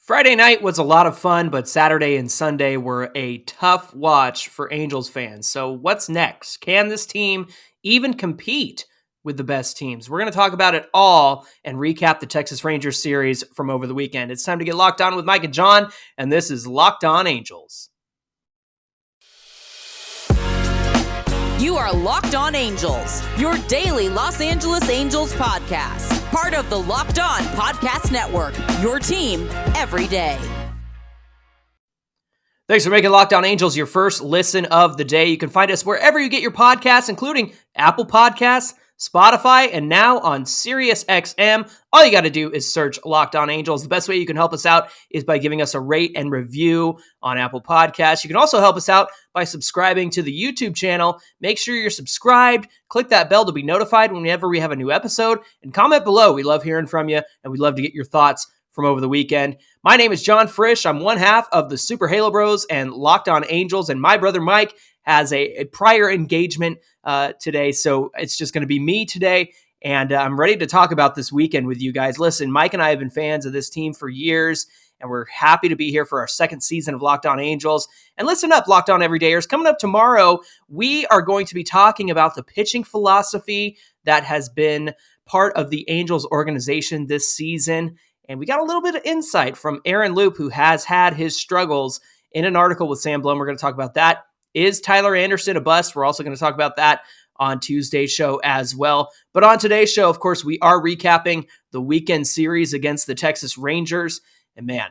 Friday night was a lot of fun, but Saturday and Sunday were a tough watch for Angels fans. So, what's next? Can this team even compete with the best teams? We're going to talk about it all and recap the Texas Rangers series from over the weekend. It's time to get locked on with Mike and John, and this is Locked On Angels. You are Locked On Angels, your daily Los Angeles Angels podcast. Part of the Locked On Podcast Network, your team every day. Thanks for making Locked On Angels your first listen of the day. You can find us wherever you get your podcasts, including Apple Podcasts, Spotify, and now on SiriusXM. All you got to do is search Locked On Angels. The best way you can help us out is by giving us a rate and review on Apple Podcasts. You can also help us out by subscribing to the YouTube channel. Make sure you're subscribed. Click that bell to be notified whenever we have a new episode. And comment below. We love hearing from you, and we'd love to get your thoughts from over the weekend. My name is John Frisch. I'm one half of the Super Halo Bros and Locked On Angels, and my brother Mike has a prior engagement today, so it's just going to be me today, and I'm ready to talk about this weekend with you guys. Listen, Mike and I have been fans of this team for years, and we're happy to be here for our second season of Locked On Angels. And listen up, Locked On Everydayers. Coming up tomorrow, we are going to be talking about the pitching philosophy that has been part of the Angels organization this season. And we got a little bit of insight from Aaron Loop, who has had his struggles, in an article with Sam Blum. We're going to talk about that. Is Tyler Anderson a bust? We're also going to talk about that on Tuesday's show as well. But on today's show, of course, we are recapping the weekend series against the Texas Rangers. And man,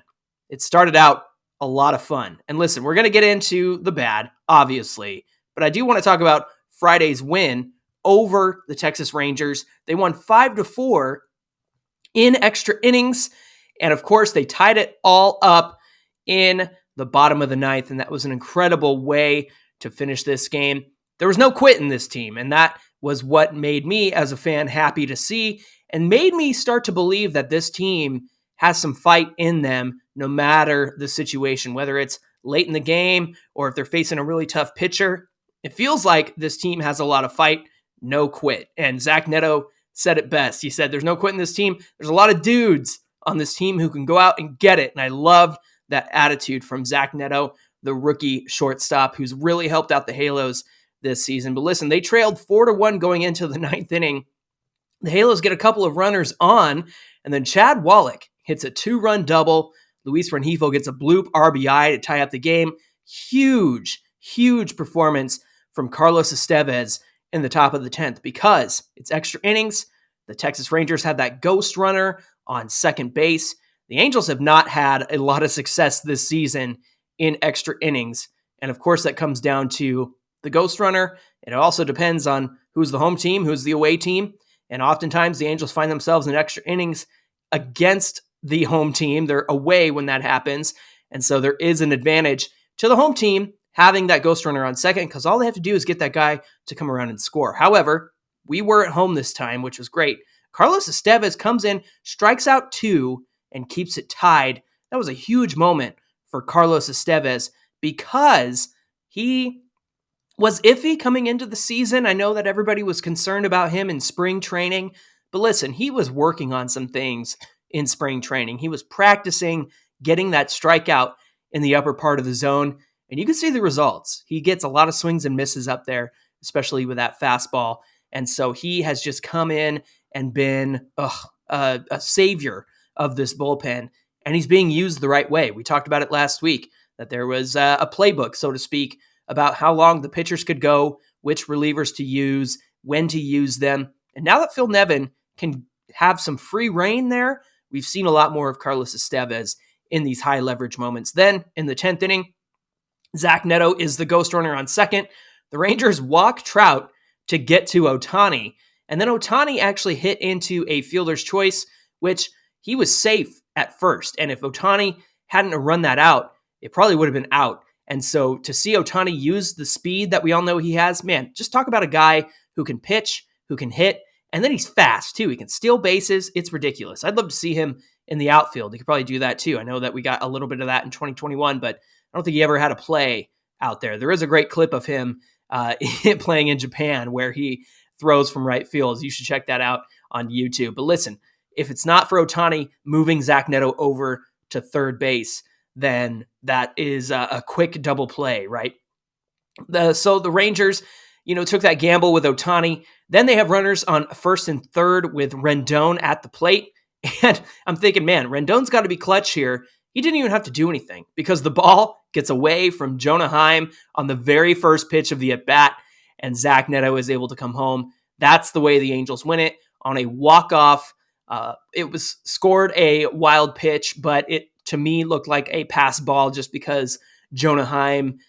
it started out a lot of fun. And listen, we're going to get into the bad, obviously. But I do want to talk about Friday's win over the Texas Rangers. They won 5-4 in extra innings. And of course, they tied it all up in the bottom of the ninth, and that was an incredible way to finish this game. There was no quit in this team, and that was what made me, as a fan, happy to see, and made me start to believe that this team has some fight in them, no matter the situation, whether it's late in the game or if they're facing a really tough pitcher. It feels like this team has a lot of fight, no quit. And Zach Neto said it best. He said, there's no quit in this team. There's a lot of dudes on this team who can go out and get it, and I loved that attitude from Zach Neto, the rookie shortstop, who's really helped out the Halos this season. But listen, they trailed 4-1 going into the ninth inning. The Halos get a couple of runners on, and then Chad Wallach hits a 2-run double. Luis Rengifo gets a bloop RBI to tie up the game. Huge performance from Carlos Estevez in the top of the 10th, because it's extra innings. The Texas Rangers had that ghost runner on second base. The Angels have not had a lot of success this season in extra innings. And of course, that comes down to the ghost runner. It also depends on who's the home team, who's the away team. And oftentimes the Angels find themselves in extra innings against the home team. They're away when that happens. And so there is an advantage to the home team having that ghost runner on second, because all they have to do is get that guy to come around and score. However, we were at home this time, which was great. Carlos Estevez comes in, strikes out 2, and keeps it tied. That was a huge moment for Carlos Estevez, because he was iffy coming into the season. I know that everybody was concerned about him in spring training, but listen, he was working on some things in spring training. He was practicing getting that strikeout in the upper part of the zone, and you can see the results. He gets a lot of swings and misses up there, especially with that fastball. And so he has just come in and been a savior of this bullpen, and he's being used the right way. We talked about it last week, that there was a playbook, so to speak, about how long the pitchers could go, which relievers to use, when to use them. And now that Phil Nevin can have some free reign there, we've seen a lot more of Carlos Estevez in these high leverage moments. Then in the 10th inning, Zach Neto is the ghost runner on second. The Rangers walk Trout to get to Ohtani, and then Ohtani actually hit into a fielder's choice, which he was safe at first. And if Ohtani hadn't run that out, it probably would have been out. And so to see Ohtani use the speed that we all know he has, man, just talk about a guy who can pitch, who can hit, and then he's fast too. He can steal bases. It's ridiculous. I'd love to see him in the outfield. He could probably do that too. I know that we got a little bit of that in 2021, but I don't think he ever had a play out there. There is a great clip of him playing in Japan where he throws from right field. You should check that out on YouTube. But listen, if it's not for Ohtani moving Zach Neto over to third base, then that is a quick double play, right? So the Rangers, took that gamble with Ohtani. Then they have runners on first and third with Rendon at the plate. And I'm thinking, man, Rendon's got to be clutch here. He didn't even have to do anything because the ball gets away from Jonah Heim on the very first pitch of the at-bat, and Zach Neto is able to come home. That's the way the Angels win it on a walk-off. It was scored a wild pitch, but it, to me, looked like a pass ball just because Jonah Heim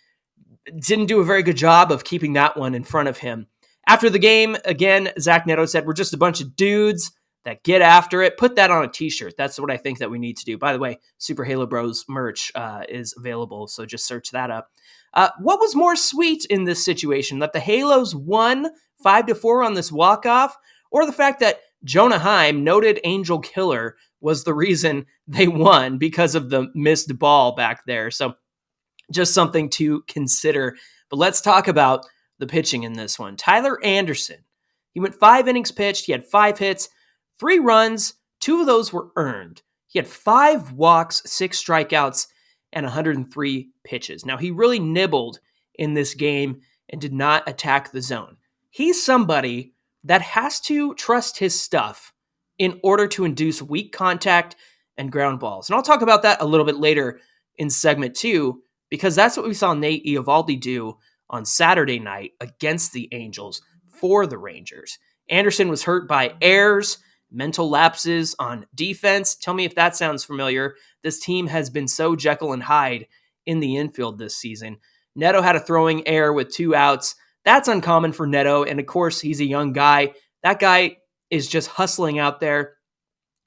didn't do a very good job of keeping that one in front of him. After the game, again, Zach Neto said, "We're just a bunch of dudes that get after it." Put that on a t-shirt. That's what I think that we need to do. By the way, Super Halo Bros merch is available, so just search that up. What was more sweet in this situation? That the Halos won 5-4 on this walk-off, or the fact that Jonah Heim, noted Angel killer, was the reason they won because of the missed ball back there? So just something to consider. But let's talk about the pitching in this one. Tyler Anderson, he went 5 innings pitched. He had 5 hits, 3 runs. 2 of those were earned. He had 5 walks, 6 strikeouts, and 103 pitches. Now, he really nibbled in this game and did not attack the zone. He's somebody that has to trust his stuff in order to induce weak contact and ground balls. And I'll talk about that a little bit later in segment 2, because that's what we saw Nate Eovaldi do on Saturday night against the Angels for the Rangers. Anderson was hurt by errors, mental lapses on defense. Tell me if that sounds familiar. This team has been so Jekyll and Hyde in the infield this season. Neto had a throwing error with 2 outs. That's uncommon for Neto, and of course, he's a young guy. That guy is just hustling out there.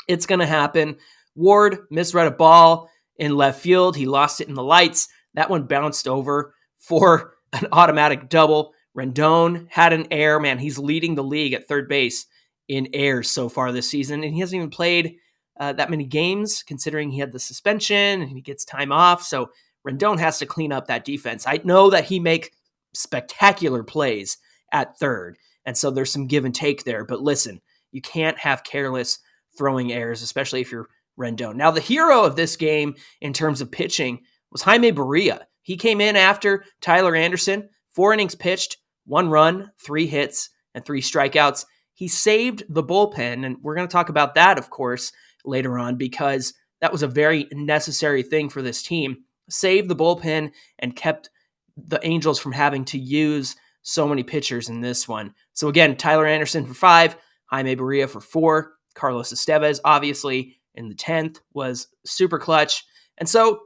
It's going to happen. Ward misread a ball in left field. He lost it in the lights. That one bounced over for an automatic double. Rendon had an error. Man, he's leading the league at third base in errors so far this season, and he hasn't even played that many games, considering he had the suspension and he gets time off. So Rendon has to clean up that defense. I know that he makes spectacular plays at third, and so there's some give and take there. But listen, you can't have careless throwing errors, especially if you're Rendon. Now, the hero of this game in terms of pitching was Jaime Barria. He came in after Tyler Anderson, 4 innings pitched, 1 run, 3 hits, and 3 strikeouts. He saved the bullpen, and we're going to talk about that, of course, later on, because that was a very necessary thing for this team. Saved the bullpen and kept the Angels from having to use so many pitchers in this one. So again, Tyler Anderson for 5, Jaime Barria for 4, Carlos Estevez, obviously, in the 10th was super clutch. And so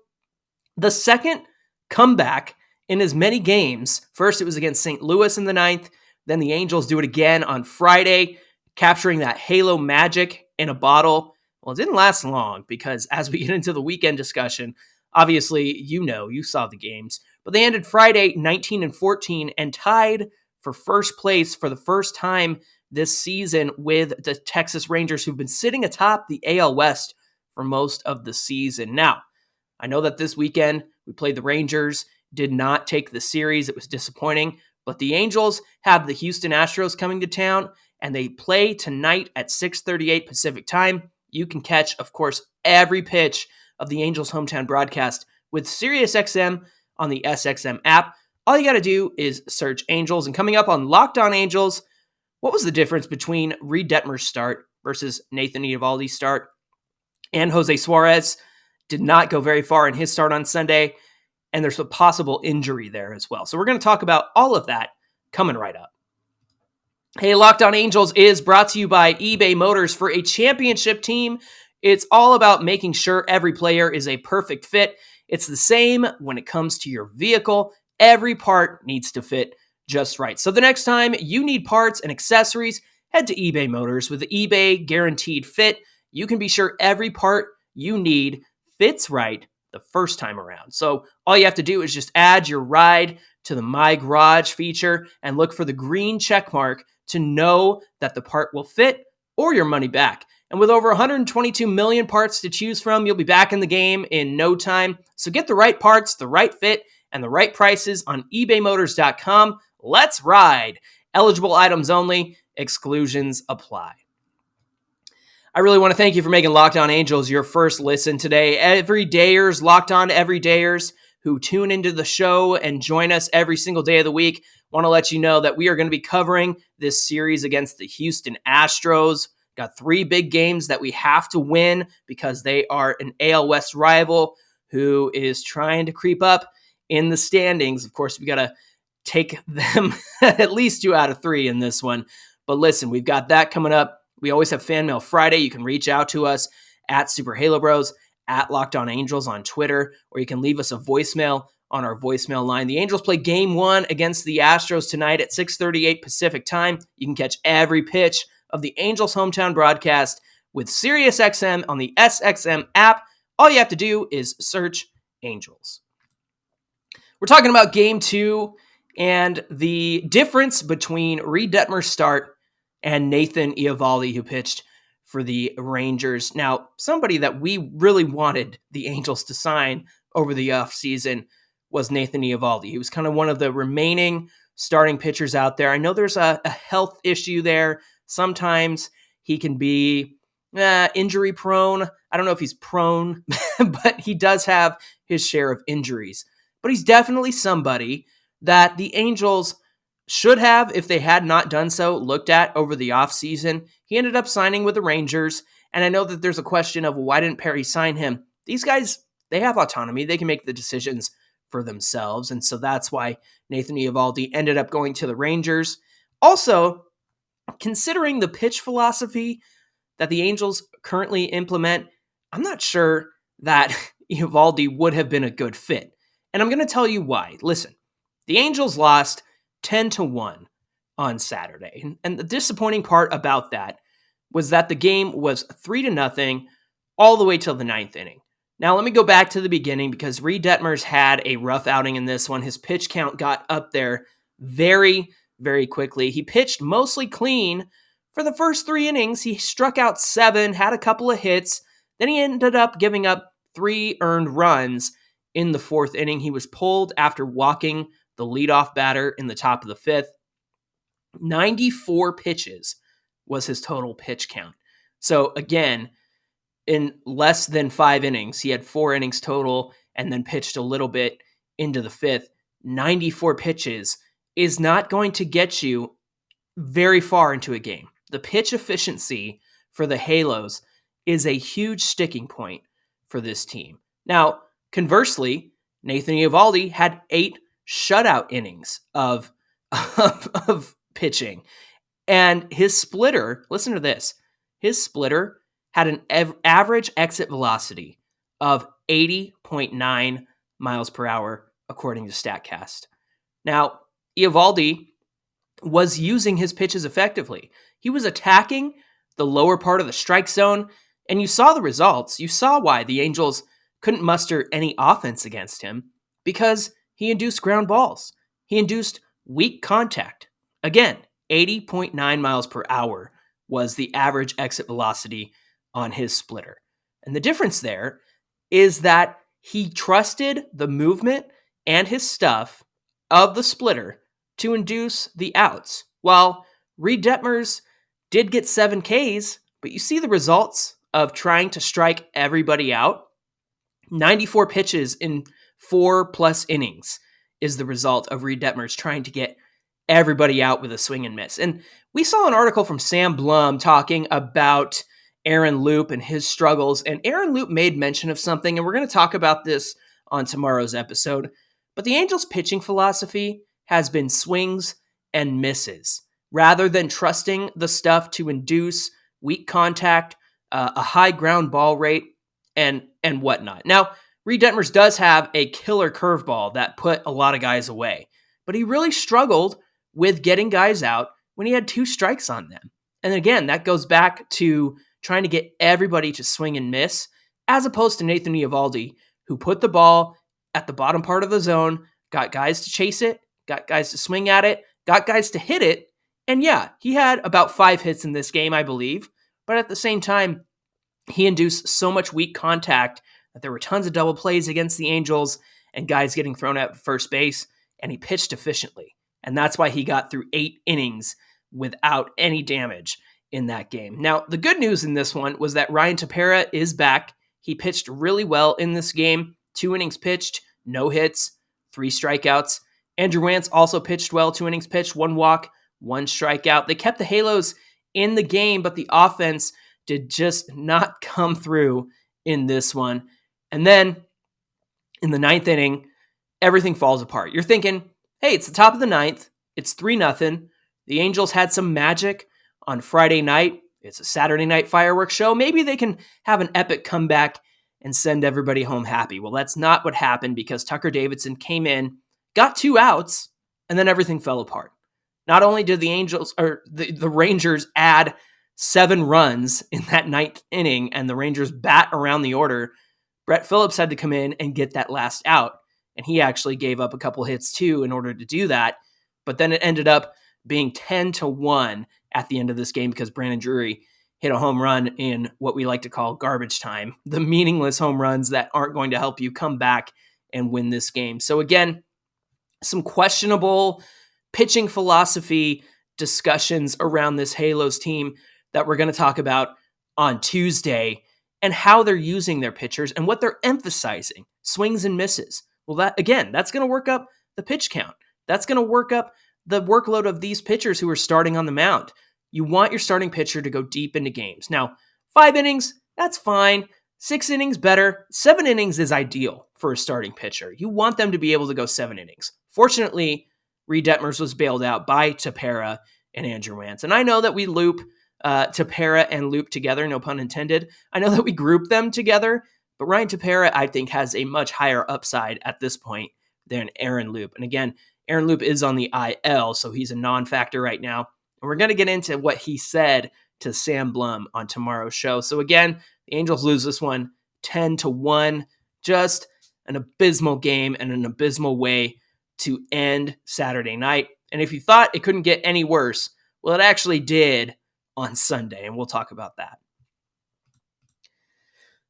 the second comeback in as many games, first it was against St. Louis in the 9th, then the Angels do it again on Friday, capturing that Halo magic in a bottle. Well, it didn't last long, because as we get into the weekend discussion, obviously, you saw the games, but they ended Friday 19-14 and tied for first place for the first time this season with the Texas Rangers, who've been sitting atop the AL West for most of the season. Now, I know that this weekend we played the Rangers, did not take the series. It was disappointing, but the Angels have the Houston Astros coming to town, and they play tonight at 6:38 Pacific time. You can catch, of course, every pitch of the Angels hometown broadcast with SiriusXM on the SXM app. All you got to do is search Angels. And coming up on Locked On Angels, what was the difference between Reid Detmers' start versus Nathan Eovaldi's start? And Jose Suarez did not go very far in his start on Sunday, and there's a possible injury there as well. So we're going to talk about all of that coming right up. Hey, Locked On Angels is brought to you by eBay Motors. For a championship team, it's all about making sure every player is a perfect fit. It's the same when it comes to your vehicle. Every part needs to fit just right. So the next time you need parts and accessories, head to eBay Motors. With the eBay Guaranteed Fit, you can be sure every part you need fits right the first time around. So all you have to do is just add your ride to the My Garage feature and look for the green check mark to know that the part will fit or your money back. And with over 122 million parts to choose from, you'll be back in the game in no time. So get the right parts, the right fit, and the right prices on ebaymotors.com. Let's ride. Eligible items only. Exclusions apply. I really want to thank you for making Locked On Angels your first listen today. Everydayers, Locked On Everydayers who tune into the show and join us every single day of the week, want to let you know that we are going to be covering this series against the Houston Astros. Got 3 big games that we have to win because they are an AL West rival who is trying to creep up in the standings. Of course, we got to take them at least 2 out of 3 in this one. But listen, we've got that coming up. We always have Fan Mail Friday. You can reach out to us at Super Halo Bros, at Locked On Angels on Twitter, or you can leave us a voicemail on our voicemail line. The Angels play Game 1 against the Astros tonight at 6:38 Pacific time. You can catch every pitch of the Angels' hometown broadcast with SiriusXM on the SXM app. All you have to do is search Angels. We're talking about Game 2 and the difference between Reid Detmers' start and Nathan Eovaldi, who pitched for the Rangers. Now, somebody that we really wanted the Angels to sign over the offseason was Nathan Eovaldi. He was kind of one of the remaining starting pitchers out there. I know there's a health issue there. Sometimes he can be injury prone. I don't know if he's prone, but he does have his share of injuries. But he's definitely somebody that the Angels should have, if they had not done so, looked at over the offseason. He ended up signing with the Rangers, and I know that there's a question of why didn't Perry sign him? These guys, they have autonomy. They can make the decisions for themselves, and so that's why Nathan Eovaldi ended up going to the Rangers. Also, considering the pitch philosophy that the Angels currently implement, I'm not sure that Eovaldi would have been a good fit. And I'm going to tell you why. Listen, the Angels lost 10-1 on Saturday. And the disappointing part about that was that the game was 3-0 all the way till the 9th inning. Now, let me go back to the beginning because Reid Detmers had a rough outing in this one. His pitch count got up there very, very quickly. He pitched mostly clean for the first 3 innings. He struck out 7, had a couple of hits. Then he ended up giving up 3 earned runs in the 4th inning. He was pulled after walking the leadoff batter in the top of the 5th. 94 pitches was his total pitch count. So again, in less than 5 innings, he had 4 innings total and then pitched a little bit into the 5th. 94 pitches is not going to get you very far into a game. The pitch efficiency for the Halos is a huge sticking point for this team. Now, conversely, Nathan Eovaldi had 8 shutout innings of pitching. And his splitter, listen to this, his splitter had an average exit velocity of 80.9 miles per hour, according to StatCast. Now, Eovaldi was using his pitches effectively. He was attacking the lower part of the strike zone, and you saw the results. You saw why the Angels couldn't muster any offense against him, because he induced ground balls. He induced weak contact. Again, 80.9 miles per hour was the average exit velocity on his splitter. And the difference there is that he trusted the movement and his stuff of the splitter to induce the outs. While Reid Detmers did get 7 Ks, but you see the results of trying to strike everybody out. 94 pitches in 4+ innings is the result of Reid Detmers trying to get everybody out with a swing and miss. And we saw an article from Sam Blum talking about Aaron Loup and his struggles. And Aaron Loup made mention of something, and we're going to talk about this on tomorrow's episode. But the Angels' pitching philosophy has been swings and misses, rather than trusting the stuff to induce weak contact, a high ground ball rate, and whatnot. Now, Reid Detmers does have a killer curveball that put a lot of guys away, but he really struggled with getting guys out when he had 2 strikes on them. And again, that goes back to trying to get everybody to swing and miss, as opposed to Nathan Eovaldi, who put the ball at the bottom part of the zone, got guys to chase it, got guys to swing at it, got guys to hit it. And yeah, he had about 5 hits in this game, I believe. But at the same time, he induced so much weak contact that there were tons of double plays against the Angels and guys getting thrown at first base, and he pitched efficiently. And that's why he got through 8 innings without any damage in that game. Now, the good news in this one was that Ryan Tepera is back. He pitched really well in this game. 2 innings pitched, no hits, 3 strikeouts. Andrew Wantz also pitched well, 2 innings pitched, 1 walk, 1 strikeout. They kept the Halos in the game, but the offense did just not come through in this one. And then in the 9th inning, everything falls apart. You're thinking, hey, it's the top of the 9th. It's 3-0. The Angels had some magic on Friday night. It's a Saturday night fireworks show. Maybe they can have an epic comeback and send everybody home happy. Well, that's not what happened because Tucker Davidson came in, got 2 outs, and then everything fell apart. Not only did the Rangers add 7 runs in that 9th inning and the Rangers bat around the order, Brett Phillips had to come in and get that last out. And he actually gave up a couple hits too in order to do that. But then it ended up being 10-1 at the end of this game because Brandon Drury hit a home run in what we like to call garbage time, the meaningless home runs that aren't going to help you come back and win this game. So again, some questionable pitching philosophy discussions around this Halos team that we're going to talk about on Tuesday and how they're using their pitchers and what they're emphasizing, swings and misses. Well, that's going to work up the pitch count. That's going to work up the workload of these pitchers who are starting on the mound. You want your starting pitcher to go deep into games. Now, 5 innings, that's fine. 6 innings, better. 7 innings is ideal for a starting pitcher. You want them to be able to go 7 innings. Fortunately, Reid Detmers was bailed out by Tepera and Andrew Wantz. And I know that we loop Tepera and Loop together, no pun intended. I know that we group them together, but Ryan Tepera, I think, has a much higher upside at this point than Aaron Loop. And again, Aaron Loop is on the IL, so he's a non-factor right now. And we're going to get into what he said to Sam Blum on tomorrow's show. So again, the Angels lose this one 10-1. Just an abysmal game and an abysmal way to end Saturday night. And if you thought it couldn't get any worse, well, it actually did on Sunday, and we'll talk about that.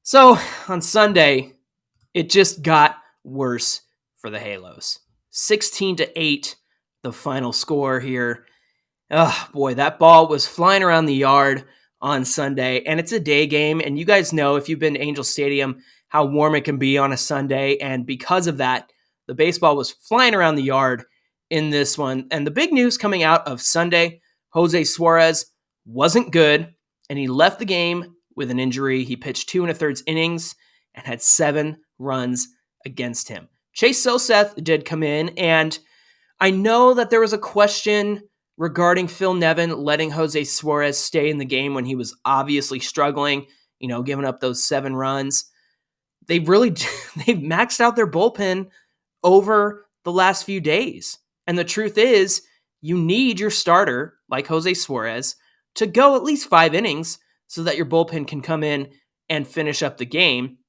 So on Sunday, it just got worse for the Halos. 16-8, the final score here. Oh boy, that ball was flying around the yard on Sunday, and it's a day game, and you guys know if you've been to Angel Stadium how warm it can be on a Sunday, and because of that, the baseball was flying around the yard in this one. And the big news coming out of Sunday, Jose Suarez wasn't good, and he left the game with an injury. He pitched 2 1/3 innings and had 7 runs against him. Chase Soseth did come in, and I know that there was a question regarding Phil Nevin letting Jose Suarez stay in the game when he was obviously struggling, giving up those 7 runs. They've maxed out their bullpen over the last few days. And the truth is, you need your starter, like Jose Suarez, to go at least 5 innings so that your bullpen can come in and finish up the game.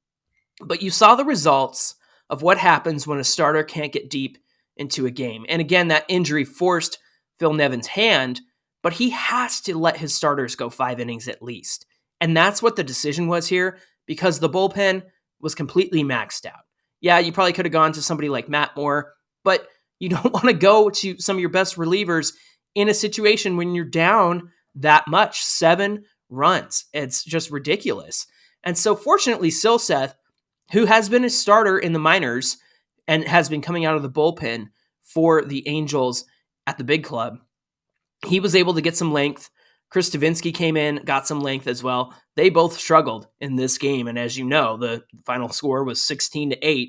But you saw the results of what happens when a starter can't get deep into a game. And again, that injury forced Phil Nevin's hand, but he has to let his starters go 5 innings at least. And that's what the decision was here, because the bullpen was completely maxed out. Yeah, you probably could have gone to somebody like Matt Moore, but you don't want to go to some of your best relievers in a situation when you're down that much, 7 runs. It's just ridiculous. And so fortunately, Soseth, who has been a starter in the minors and has been coming out of the bullpen for the Angels at the big club, he was able to get some length. Chris Stavinsky came in, got some length as well. They both struggled in this game, and as you know, the final score was 16-8.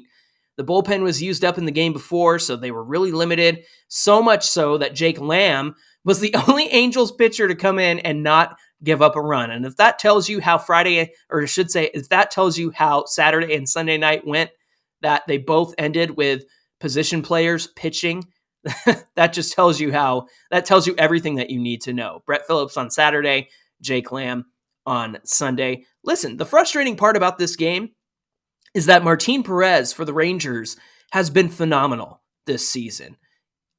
The bullpen was used up in the game before, so they were really limited, so much so that Jake Lamb was the only Angels pitcher to come in and not give up a run. And if that tells you how if that tells you how Saturday and Sunday night went, that they both ended with position players pitching, that tells you everything that you need to know. Brett Phillips on Saturday, Jake Lamb on Sunday. Listen, the frustrating part about this game is that Martin Perez for the Rangers has been phenomenal this season.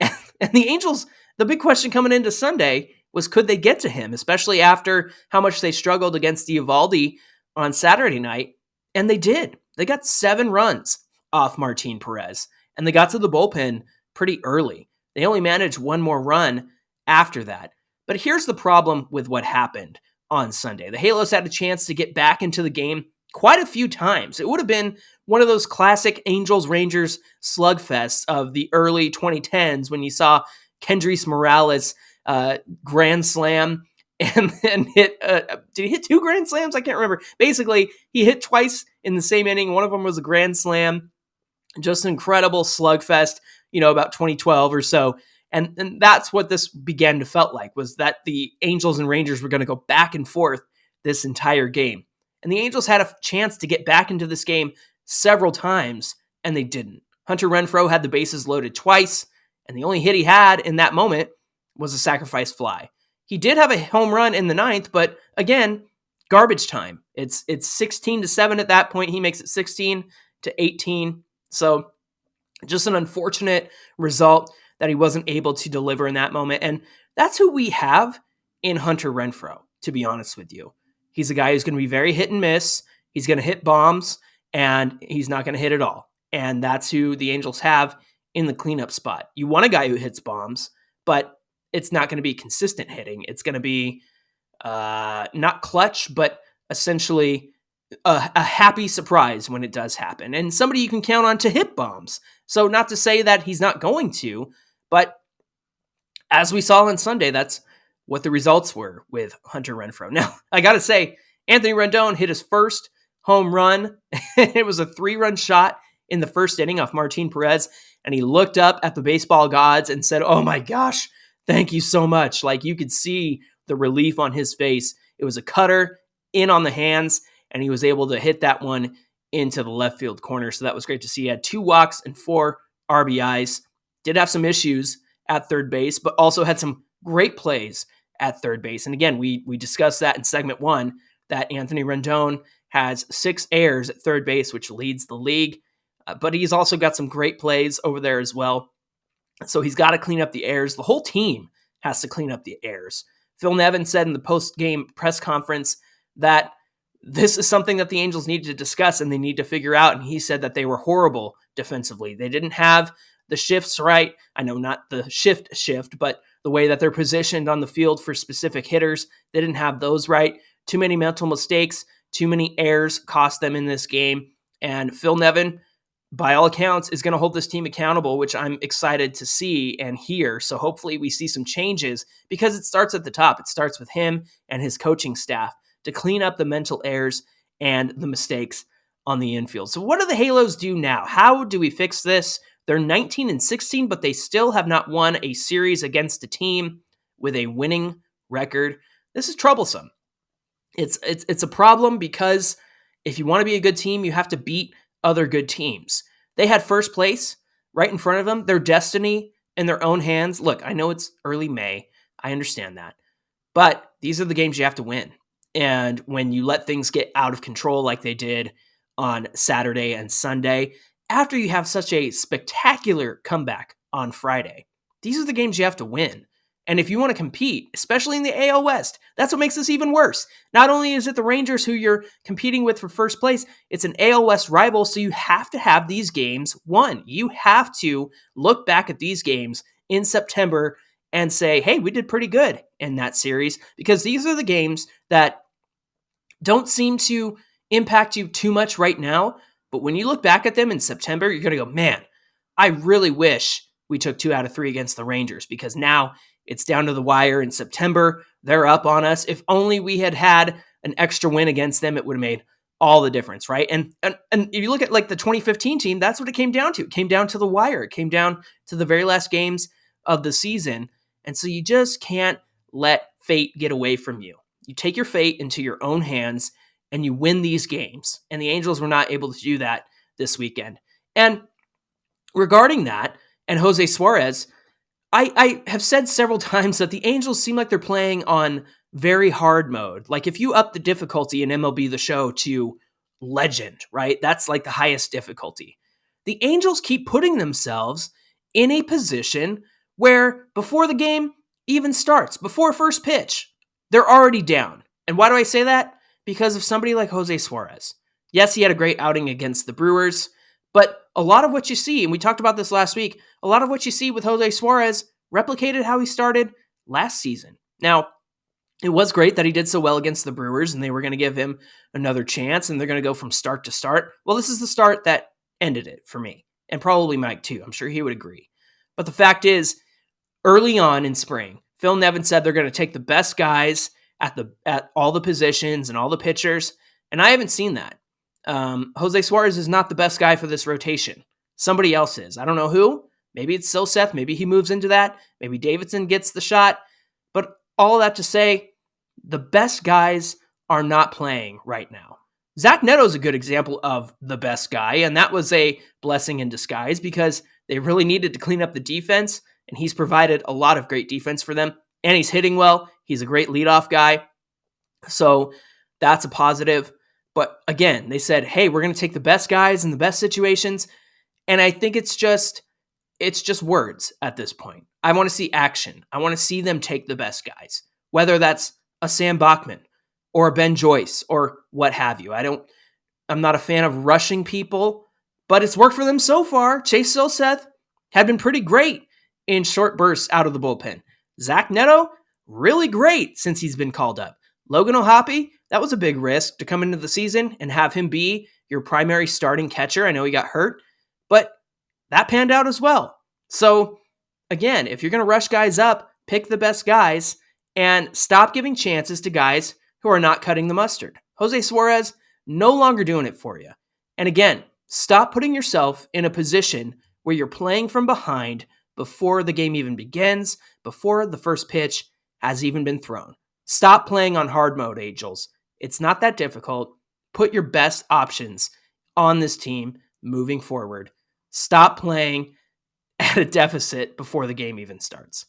And the Angels, the big question coming into Sunday was, could they get to him, especially after how much they struggled against Eovaldi on Saturday night? And they did. They got 7 runs off Martin Perez, and they got to the bullpen pretty early. They only managed 1 more run after that. But here's the problem with what happened on Sunday. The Halos had a chance to get back into the game quite a few times. It would have been one of those classic Angels-Rangers slugfests of the early 2010s when you saw Kendrys Morales grand slam and then hit, did he hit 2 grand slams? I can't remember. Basically, he hit twice in the same inning. One of them was a grand slam. Just an incredible slugfest, about 2012 or so. And that's what this began to felt like, was that the Angels and Rangers were going to go back and forth this entire game. And the Angels had a chance to get back into this game several times, and they didn't. Hunter Renfroe had the bases loaded twice, and the only hit he had in that moment was a sacrifice fly. He did have a home run in the 9th, but again, garbage time. It's 16-7 at that point. He makes it 16-18. So just an unfortunate result that he wasn't able to deliver in that moment. And that's who we have in Hunter Renfroe, to be honest with you. He's a guy who's going to be very hit and miss. He's going to hit bombs, and he's not going to hit at all. And that's who the Angels have in the cleanup spot. You want a guy who hits bombs, but it's not going to be consistent hitting. It's going to be not clutch, but essentially a happy surprise when it does happen. And somebody you can count on to hit bombs. So not to say that he's not going to, but as we saw on Sunday, that's what the results were with Hunter Renfroe. Now, I got to say, Anthony Rendon hit his first home run. It was a 3-run shot in the first inning off Martin Perez, and he looked up at the baseball gods and said, "Oh my gosh, thank you so much." Like, you could see the relief on his face. It was a cutter in on the hands, and he was able to hit that one into the left field corner. So that was great to see. He had 2 walks and 4 RBIs. Did have some issues at third base, but also had some great plays at third base. And again, we discussed that in segment 1, that Anthony Rendon has 6 errors at third base, which leads the league. But he's also got some great plays over there as well. So he's got to clean up the errors. The whole team has to clean up the errors. Phil Nevin said in the post-game press conference that this is something that the Angels need to discuss and they need to figure out. And he said that they were horrible defensively. They didn't have the shifts right. I know not the shift, but the way that they're positioned on the field for specific hitters, they didn't have those right. Too many mental mistakes, too many errors cost them in this game. And Phil Nevin, by all accounts, is going to hold this team accountable, which I'm excited to see and hear. So hopefully we see some changes, because it starts at the top. It starts with him and his coaching staff to clean up the mental errors and the mistakes on the infield. So what do the Halos do now? How do we fix this? They're 19-16, but they still have not won a series against a team with a winning record. This is troublesome. It's a problem, because if you want to be a good team, you have to beat other good teams. They had first place right in front of them, their destiny in their own hands. Look, I know it's early May. I understand that. But these are the games you have to win. And when you let things get out of control like they did on Saturday and Sunday, after you have such a spectacular comeback on Friday, these are the games you have to win. And if you want to compete, especially in the AL West, that's what makes this even worse. Not only is it the Rangers who you're competing with for first place, it's an AL West rival, so you have to have these games won. You have to look back at these games in September and say, hey, we did pretty good in that series, because these are the games that don't seem to impact you too much right now. But when you look back at them in September, you're going to go, man, I really wish we took 2 out of 3 against the Rangers, because now it's down to the wire in September. They're up on us. If only we had had an extra win against them, it would have made all the difference, right? And if you look at like the 2015 team, that's what it came down to. It came down to the wire. It came down to the very last games of the season. And so you just can't let fate get away from you. You take your fate into your own hands and you win these games. And the Angels were not able to do that this weekend. And regarding that, and Jose Suarez, I have said several times that the Angels seem like they're playing on very hard mode. Like, if you up the difficulty in MLB The Show to legend, right? That's like the highest difficulty. The Angels keep putting themselves in a position where before the game even starts, before first pitch, they're already down. And why do I say that? Because of somebody like Jose Suarez. Yes, he had a great outing against the Brewers, but a lot of what you see, and we talked about this last week, a lot of what you see with Jose Suarez replicated how he started last season. Now, it was great that he did so well against the Brewers, and they were going to give him another chance, and they're going to go from start to start. Well, this is the start that ended it for me, and probably Mike too. I'm sure he would agree. But the fact is, early on in spring, Phil Nevin said they're going to take the best guys at all the positions and all the pitchers, and I haven't seen that. Jose Suarez is not the best guy for this rotation. Somebody else is. I don't know who. Maybe it's Silseth. Maybe he moves into that. Maybe Davidson gets the shot. But all that to say, the best guys are not playing right now. Zach Neto is a good example of the best guy, and that was a blessing in disguise because they really needed to clean up the defense, and he's provided a lot of great defense for them, and he's hitting well. He's a great leadoff guy, so that's a positive. But again, they said, hey, we're going to take the best guys in the best situations, and I think it's just words at this point. I want to see action. I want to see them take the best guys, whether that's a Sam Bachman or a Ben Joyce or what have you. I'm not a fan of rushing people, but it's worked for them so far. Chase Silseth had been pretty great in short bursts out of the bullpen. Zach Neto, really great since he's been called up. Logan O'Hoppe, that was a big risk to come into the season and have him be your primary starting catcher. I know he got hurt, but that panned out as well. So again, if you're going to rush guys up, pick the best guys and stop giving chances to guys who are not cutting the mustard. Jose Suarez, no longer doing it for you. And again, stop putting yourself in a position where you're playing from behind before the game even begins, before the first pitch has even been thrown. Stop playing on hard mode, Angels. It's not that difficult. Put your best options on this team moving forward. Stop playing at a deficit before the game even starts.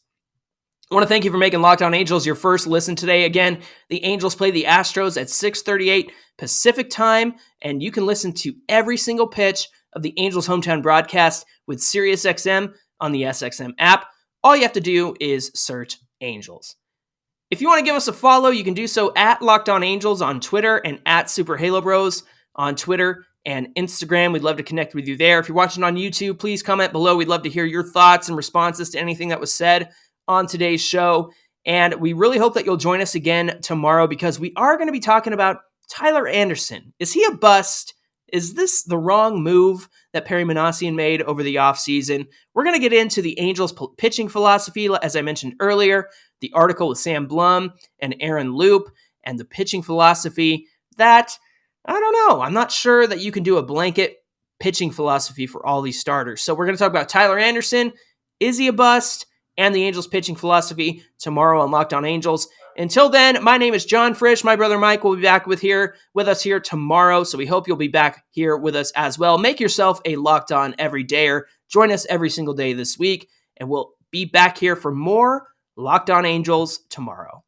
I want to thank you for making Locked On Angels your first listen today. Again, the Angels play the Astros at 6:38 Pacific time, and you can listen to every single pitch of the Angels hometown broadcast with SiriusXM on the SXM app. All you have to do is search Angels. If you want to give us a follow, you can do so at Locked On Angels on Twitter and at Super Halo Bros on Twitter and Instagram. We'd love to connect with you there. If you're watching on YouTube, please comment below. We'd love to hear your thoughts and responses to anything that was said on today's show. And we really hope that you'll join us again tomorrow because we are going to be talking about Tyler Anderson. Is he a bust? Is this the wrong move that Perry Manassian made over the offseason? We're going to get into the Angels pitching philosophy, as I mentioned earlier, the article with Sam Blum and Aaron Loop, and the pitching philosophy that, I don't know, I'm not sure that you can do a blanket pitching philosophy for all these starters. So we're going to talk about Tyler Anderson. Is he a bust? And the Angels pitching philosophy tomorrow on Locked On Angels. Until then, my name is John Frisch. My brother Mike will be back with us here tomorrow. So we hope you'll be back here with us as well. Make yourself a Locked On everydayer. Join us every single day this week, and we'll be back here for more Locked On Angels tomorrow.